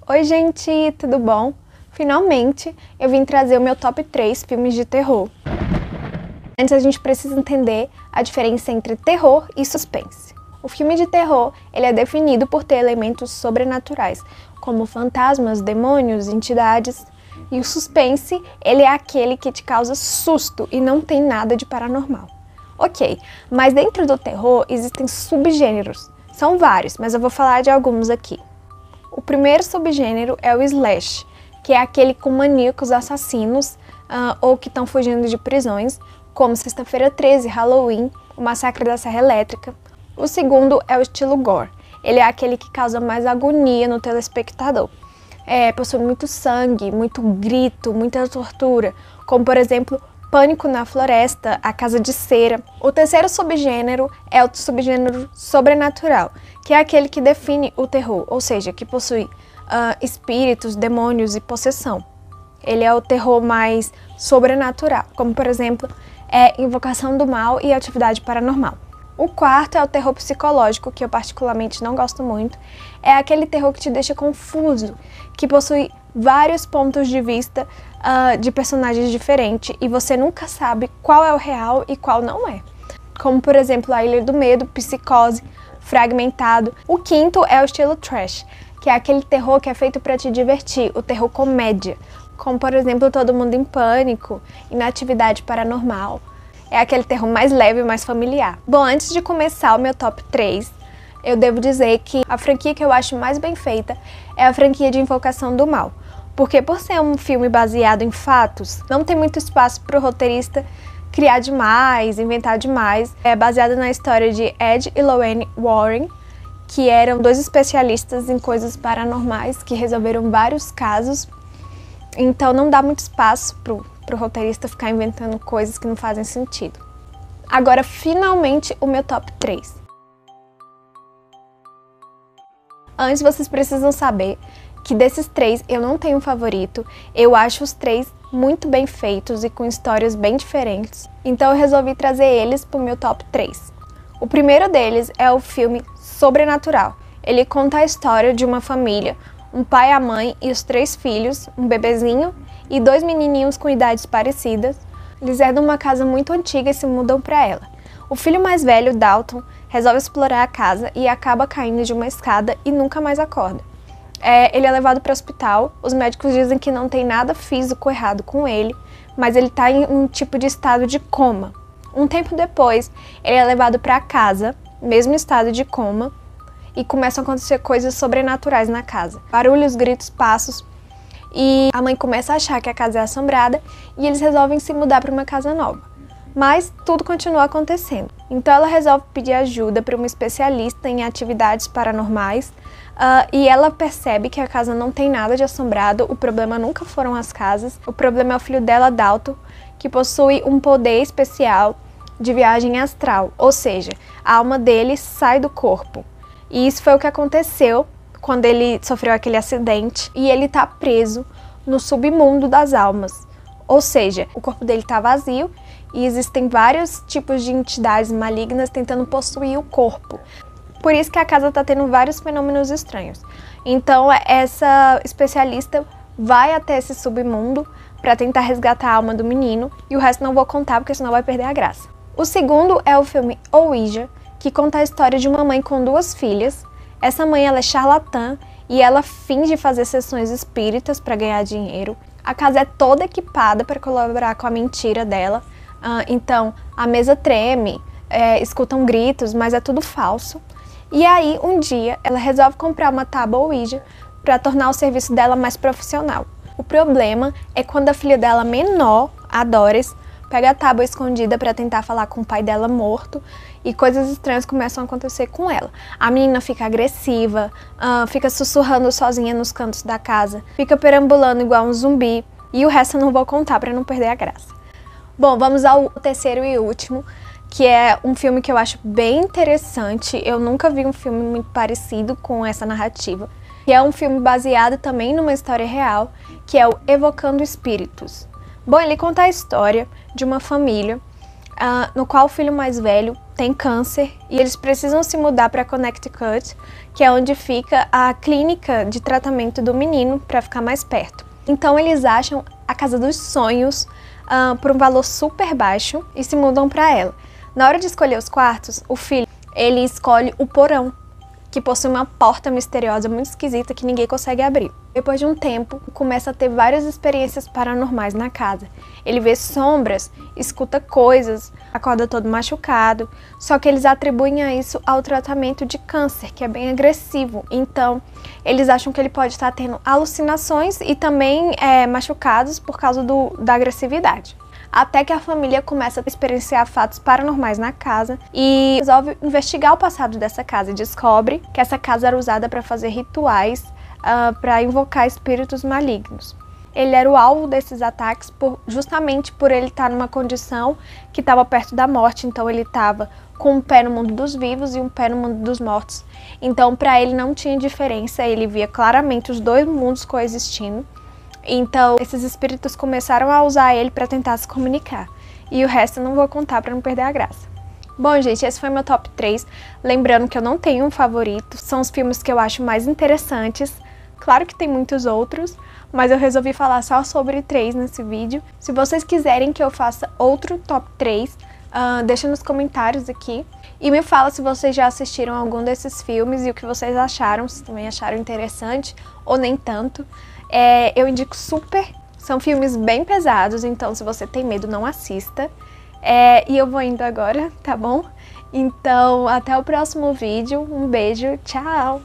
Oi gente, tudo bom? Finalmente eu vim trazer o meu top 3 filmes de terror. Antes a gente precisa entender a diferença entre terror e suspense. O filme de terror ele é definido por ter elementos sobrenaturais, como fantasmas, demônios, entidades. E o suspense ele é aquele que te causa susto e não tem nada de paranormal. Ok, mas dentro do terror existem subgêneros. São vários, mas eu vou falar de alguns aqui. O primeiro subgênero é o slash, que é aquele com maníacos assassinos ou que estão fugindo de prisões, como Sexta-feira 13, Halloween, o Massacre da Serra Elétrica. O segundo é o estilo gore. Ele é aquele que causa mais agonia no telespectador. Possui muito sangue, muito grito, muita tortura, como por exemplo Pânico na Floresta, A Casa de Cera. O terceiro subgênero é o subgênero sobrenatural, que é aquele que define o terror, ou seja, que possui espíritos, demônios e possessão. Ele é o terror mais sobrenatural, como por exemplo Invocação do Mal e Atividade Paranormal. O quarto é o terror psicológico, que eu particularmente não gosto muito. É aquele terror que te deixa confuso, que possui vários pontos de vista de personagens diferentes e você nunca sabe qual é o real e qual não é. Como por exemplo A Ilha do Medo, Psicose, Fragmentado. O quinto é o estilo trash, que é aquele terror que é feito para te divertir, o terror comédia. Como por exemplo Todo Mundo em Pânico, Inatividade Paranormal. É aquele terror mais leve e mais familiar. Bom, antes de começar o meu top 3, eu devo dizer que a franquia que eu acho mais bem feita é a franquia de Invocação do Mal. Porque por ser um filme baseado em fatos, não tem muito espaço para o roteirista criar demais, inventar demais. É baseado na história de Ed e Lorraine Warren, que eram dois especialistas em coisas paranormais que resolveram vários casos. Então não dá muito espaço pro roteirista ficar inventando coisas que não fazem sentido. Agora, finalmente, o meu top 3. Antes, vocês precisam saber que desses três eu não tenho um favorito. Eu acho os três muito bem feitos e com histórias bem diferentes. Então eu resolvi trazer eles pro meu top 3. O primeiro deles é o filme Sobrenatural. Ele conta a história de uma família, um pai, a mãe e os 3 filhos, um bebezinho e 2 menininhos com idades parecidas. Eles herdam uma casa muito antiga e se mudam para ela. O filho mais velho, Dalton, resolve explorar a casa e acaba caindo de uma escada e nunca mais acorda. Ele é levado para o hospital, os médicos dizem que não tem nada físico errado com ele, mas ele está em um tipo de estado de coma. Um tempo depois, ele é levado para casa, mesmo estado de coma, e começam a acontecer coisas sobrenaturais na casa. Barulhos, gritos, passos. E a mãe começa a achar que a casa é assombrada e eles resolvem se mudar para uma casa nova. Mas tudo continua acontecendo. Então ela resolve pedir ajuda para uma especialista em atividades paranormais e ela percebe que a casa não tem nada de assombrado, o problema nunca foram as casas, o problema é o filho dela, Dalton, que possui um poder especial de viagem astral, ou seja, a alma dele sai do corpo. E isso foi o que aconteceu quando ele sofreu aquele acidente e ele está preso no submundo das almas. Ou seja, o corpo dele está vazio e existem vários tipos de entidades malignas tentando possuir o corpo. Por isso que a casa está tendo vários fenômenos estranhos. Então essa especialista vai até esse submundo para tentar resgatar a alma do menino e o resto não vou contar porque senão vai perder a graça. O segundo é o filme Ouija, que conta a história de uma mãe com 2 filhas. Essa mãe ela é charlatã e ela finge fazer sessões espíritas para ganhar dinheiro. A casa é toda equipada para colaborar com a mentira dela. Então a mesa treme, escutam gritos, mas é tudo falso. E aí um dia ela resolve comprar uma tábua Ouija para tornar o serviço dela mais profissional. O problema é quando a filha dela menor, a Doris, pega a tábua escondida para tentar falar com o pai dela morto e coisas estranhas começam a acontecer com ela. A menina fica agressiva, fica sussurrando sozinha nos cantos da casa, fica perambulando igual um zumbi e o resto eu não vou contar para não perder a graça. Bom, vamos ao terceiro e último, que é um filme que eu acho bem interessante. Eu nunca vi um filme muito parecido com essa narrativa. E é um filme baseado também numa história real, que é o Evocando Espíritos. Bom, ele conta a história de uma família no qual o filho mais velho tem câncer e eles precisam se mudar para Connecticut, que é onde fica a clínica de tratamento do menino, para ficar mais perto. Então eles acham a casa dos sonhos por um valor super baixo e se mudam para ela. Na hora de escolher os quartos, o filho ele escolhe o porão, que possui uma porta misteriosa muito esquisita que ninguém consegue abrir. Depois de um tempo, começa a ter várias experiências paranormais na casa. Ele vê sombras, escuta coisas, acorda todo machucado, só que eles atribuem a isso ao tratamento de câncer, que é bem agressivo. Então, eles acham que ele pode estar tendo alucinações e também machucados por causa da agressividade. Até que a família começa a experienciar fatos paranormais na casa e resolve investigar o passado dessa casa e descobre que essa casa era usada para fazer rituais para invocar espíritos malignos. Ele era o alvo desses ataques justamente por ele estar numa condição que estava perto da morte, então ele estava com um pé no mundo dos vivos e um pé no mundo dos mortos. Então para ele não tinha diferença, ele via claramente os dois mundos coexistindo. Então, esses espíritos começaram a usar ele para tentar se comunicar. E o resto eu não vou contar para não perder a graça. Bom, gente, esse foi meu top 3. Lembrando que eu não tenho um favorito. São os filmes que eu acho mais interessantes. Claro que tem muitos outros, mas eu resolvi falar só sobre 3 nesse vídeo. Se vocês quiserem que eu faça outro top 3, deixa nos comentários aqui. E me fala se vocês já assistiram algum desses filmes e o que vocês acharam, se também acharam interessante ou nem tanto. Eu indico super, são filmes bem pesados, então se você tem medo, não assista. E eu vou indo agora, tá bom? Então, até o próximo vídeo, um beijo, tchau!